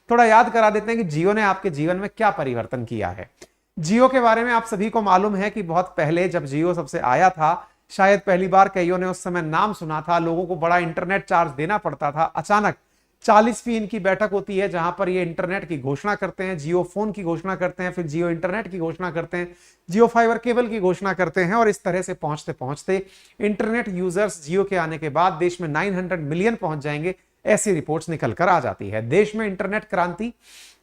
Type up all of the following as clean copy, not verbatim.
थोड़ा याद करा देते हैं कि जियो ने आपके जीवन में क्या परिवर्तन किया है। जियो के बारे में आप सभी को मालूम है कि बहुत पहले जब जियो सबसे आया था, शायद पहली बार कईयों ने उस समय नाम सुना था, लोगों को बड़ा इंटरनेट चार्ज देना पड़ता था। अचानक 40वीं इनकी बैठक होती है जहां पर ये इंटरनेट की घोषणा करते हैं, जियो फोन की घोषणा करते हैं, फिर जियो इंटरनेट की घोषणा करते हैं, जियो फाइबर केबल की घोषणा करते हैं, और इस तरह से पहुंचते पहुंचते इंटरनेट यूजर्स जियो के आने के बाद देश में 900 मिलियन पहुंच जाएंगे, ऐसी रिपोर्ट्स निकल कर आ जाती है। देश में इंटरनेट क्रांति,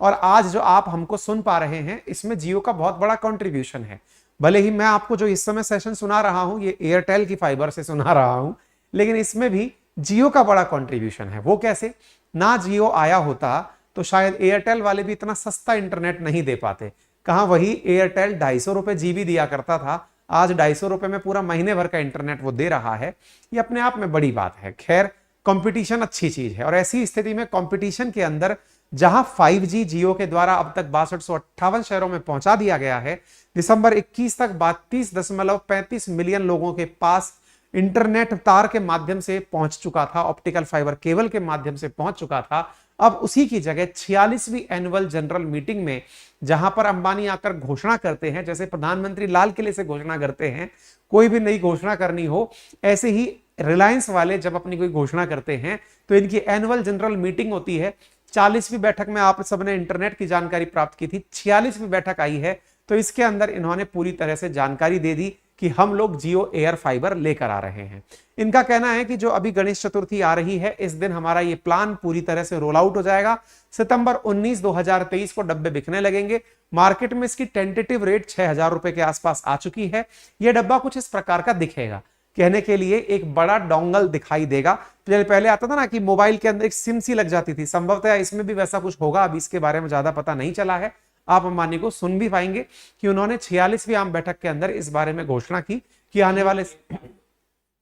और आज जो आप हमको सुन पा रहे हैं, इसमें जियो का बहुत बड़ा कंट्रीब्यूशन है। भले ही मैं आपको जो इस समय सेशन सुना रहा हूं ये एयरटेल की फाइबर से सुना रहा हूं, लेकिन इसमें भी जियो का बड़ा कंट्रीब्यूशन है। वो कैसे? ना जियो आया होता तो शायद एयरटेल वाले भी इतना सस्ता इंटरनेट नहीं दे पाते। कहां, वही एयरटेल 250 रुपए जीबी दिया करता था, आज 250 रुपए में पूरा महीने भर का इंटरनेट वो दे रहा है। ये अपने आप में बड़ी बात है। खैर, कंपटीशन अच्छी चीज है, और ऐसी स्थिति में कंपटीशन के अंदर जहां 5G जियो के द्वारा अब तक 6258 शहरों में पहुंचा दिया गया है, दिसंबर 21 तक 32.35 मिलियन लोगों के पास इंटरनेट तार के माध्यम से पहुंच चुका था, ऑप्टिकल फाइबर केबल के माध्यम से पहुंच चुका था। अब उसी की जगह 46वीं एनुअल जनरल मीटिंग में जहां पर अंबानी आकर घोषणा करते हैं, जैसे प्रधानमंत्री लाल किले से घोषणा करते हैं, कोई भी नई घोषणा करनी हो, ऐसे ही रिलायंस वाले जब अपनी कोई घोषणा करते हैं तो इनकी एनुअल जनरल मीटिंग होती है। 40वीं बैठक में आप सबने इंटरनेट की जानकारी प्राप्त की थी, 46वीं बैठक आई है, तो इसके अंदर इन्होंने पूरी तरह से जानकारी दे दी कि हम लोग जियो एयर फाइबर लेकर आ रहे हैं। इनका कहना है कि जो अभी गणेश चतुर्थी आ रही है, इस दिन हमारा ये प्लान पूरी तरह से रोल आउट हो जाएगा। सितंबर 19, 2023 को डब्बे बिकने लगेंगे। मार्केट में इसकी टेंटेटिव रेट 6000 रुपए के आसपास आ चुकी है। यह डब्बा कुछ इस प्रकार का दिखेगा, कहने के लिए एक बड़ा डोंगल दिखाई देगा। पहले आता था ना कि मोबाइल के अंदर एक सिम सी लग जाती थी, संभवतः इसमें भी वैसा कुछ होगा, अभी इसके बारे में ज्यादा पता नहीं चला है। आप अंबानी को सुन भी पाएंगे कि उन्होंने 46वीं आम बैठक के अंदर इस बारे में घोषणा की कि आने वाले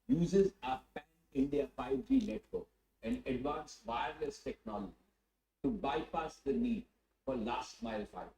uses a pan-India 5G network and advanced wireless technology to bypass the need for last mile fiber.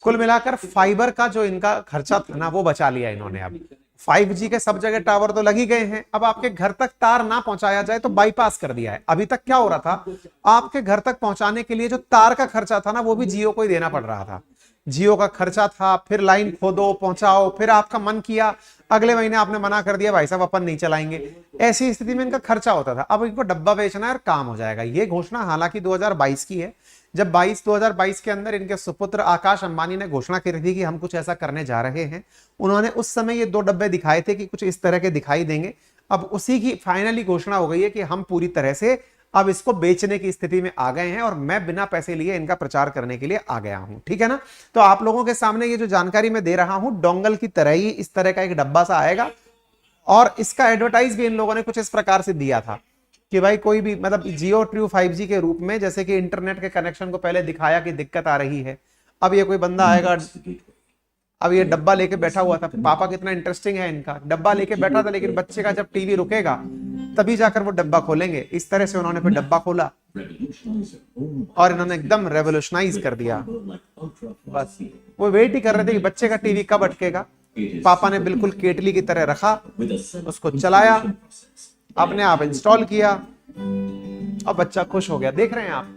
कुल मिलाकर फाइबर का जो इनका खर्चा था ना, वो बचा लिया इन्होंने। अब 5G के सब जगह टावर तो लगी गए हैं, अब आपके घर तक तार ना पहुंचाया जाए तो बाईपास कर दिया है। अभी तक क्या हो रहा था, आपके घर तक पहुंचाने के लिए जो तार का खर्चा था ना, वो भी जियो को ही देना पड़ रहा था। जियो का खर्चा था, फिर लाइन खोदो पहुंचाओ, फिर आपका मन किया अगले महीने आपने मना कर दिया, भाई साहब अपन नहीं चलाएंगे, ऐसी स्थिति में इनका खर्चा होता था। अब इनको डब्बा बेचना है और काम हो जाएगा। ये घोषणा हालांकि 2022 की है, जब 2022 के अंदर इनके सुपुत्र आकाश अंबानी ने घोषणा की थी कि हम कुछ ऐसा करने जा रहे हैं। उन्होंने उस समय ये 2 डब्बे दिखाए थे कि कुछ इस तरह के दिखाई देंगे। अब उसी की फाइनली घोषणा हो गई है कि हम पूरी तरह से अब इसको बेचने की स्थिति में आ गए हैं, और मैं बिना पैसे लिए इनका प्रचार करने के लिए आ गया हूं। ठीक है ना? तो आप लोगों के सामने ये जो जानकारी मैं दे रहा हूं, डोंगल की तरह ही इस तरह का एक डब्बा सा आएगा, और इसका एडवर्टाइज भी इन लोगों ने कुछ इस प्रकार से दिया था कि भाई कोई भी, मतलब जियो ट्रू 5G के रूप में, जैसे कि इंटरनेट के कनेक्शन को पहले दिखाया कि दिक्कत आ रही है। अब ये कोई बंदा आएगा, अब ये डब्बा लेके बैठा हुआ था, पापा कितना इंटरेस्टिंग है इनका, डब्बा लेके बैठा था, लेकिन बच्चे का जब टीवी रुकेगा तभी जाकर वो डब्बा खोलेंगे। इस तरह से उन्होंने फिर डब्बा खोला और इन्होंने एकदम रेवोल्यूशनाइज कर दिया। बस वो वेट ही कर रहे थे कि बच्चे का टीवी कब अटकेगा। पापा ने बिल्कुल केटली की तरह रखा, उसको चलाया, अपने आप इंस्टॉल किया, और बच्चा खुश हो गया। देख रहे हैं आप,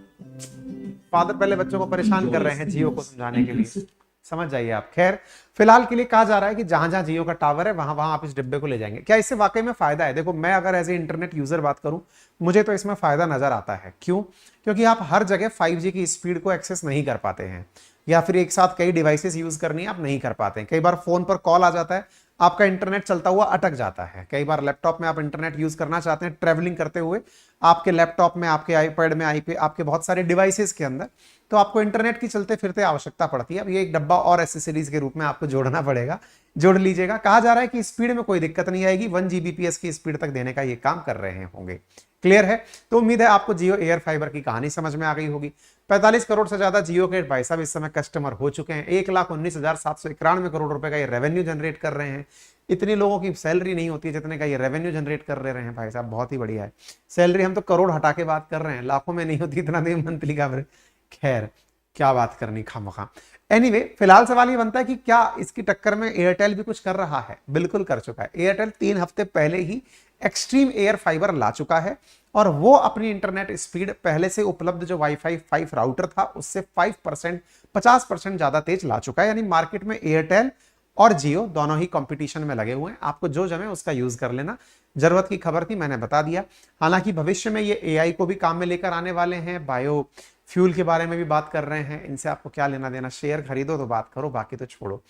फादर पहले बच्चों को परेशान कर रहे हैं जियो को समझाने के लिए, समझ जाइए आप। खैर, फिलहाल के लिए कहा जा रहा है कि जहां जहां जियो का टावर है वहां वहां आप इस डिब्बे को ले जाएंगे। क्या इससे वाकई में फायदा है? देखो, मैं अगर एज ए इंटरनेट यूजर बात करूं, मुझे तो इसमें फायदा नजर आता है। क्यों? क्योंकि आप हर जगह 5G की स्पीड को एक्सेस नहीं कर पाते हैं, या फिर एक साथ कई डिवाइसेस यूज करनी आप नहीं कर पाते हैं। कई बार फोन पर कॉल आ जाता है, आपका इंटरनेट चलता हुआ अटक जाता है। कई बार लैपटॉप में आप इंटरनेट यूज करना चाहते हैं ट्रैवलिंग करते हुए, आपके लैपटॉप में, आपके आईपैड में, आपके बहुत सारे डिवाइसेस के अंदर, तो आपको इंटरनेट की चलते फिरते आवश्यकता पड़ती है। अब ये एक डब्बा और एसेसरीज के रूप में आपको जोड़ना पड़ेगा, जोड़ लीजिएगा। कहा जा रहा है कि स्पीड में कोई दिक्कत नहीं आएगी, 1 Gbps की स्पीड तक देने का ये काम कर रहे होंगे। क्लियर है? तो उम्मीद है आपको जियो एयर फाइबर की कहानी समझ में आ गई होगी। 45 करोड़ से ज्यादा जियो के भाई साहब इस समय कस्टमर हो चुके हैं। 1,19,791 करोड़ रुपए का ये रेवेन्यू जनरेट कर रहे हैं। इतनी लोगों की सैलरी नहीं होती है जितने का ये रेवेन्यू जनरेट कर रहे हैं भाई साहब, बहुत ही बढ़िया है। सैलरी हम तो करोड़ हटा के बात कर रहे हैं, लाखों में नहीं होती इतना दिन मंथली का। खैर, क्या बात करनी खामखा। एनीवे, फिलहाल सवाल ये बनता है कि क्या इसकी टक्कर में एयरटेल भी कुछ कर रहा है? बिल्कुल कर चुका है। एयरटेल 3 हफ्ते पहले ही एक्सट्रीम एयर फाइबर ला चुका है और वो अपनी इंटरनेट स्पीड पहले से उपलब्ध जो वाईफाई 5 राउटर था उससे 5% 50% ज्यादा तेज ला चुका है। यानी मार्केट में एयरटेल और जियो दोनों ही कंपटीशन में लगे हुए हैं। आपको जो जमे उसका यूज कर लेना, जरूरत की खबर थी, मैंने बता दिया। हालांकि भविष्य में ये एआई को भी काम में लेकर आने वाले हैं, बायो फ्यूल के बारे में भी बात कर रहे हैं। इनसे आपको क्या लेना देना, शेयर खरीदो तो बात करो, बाकी तो छोड़ो।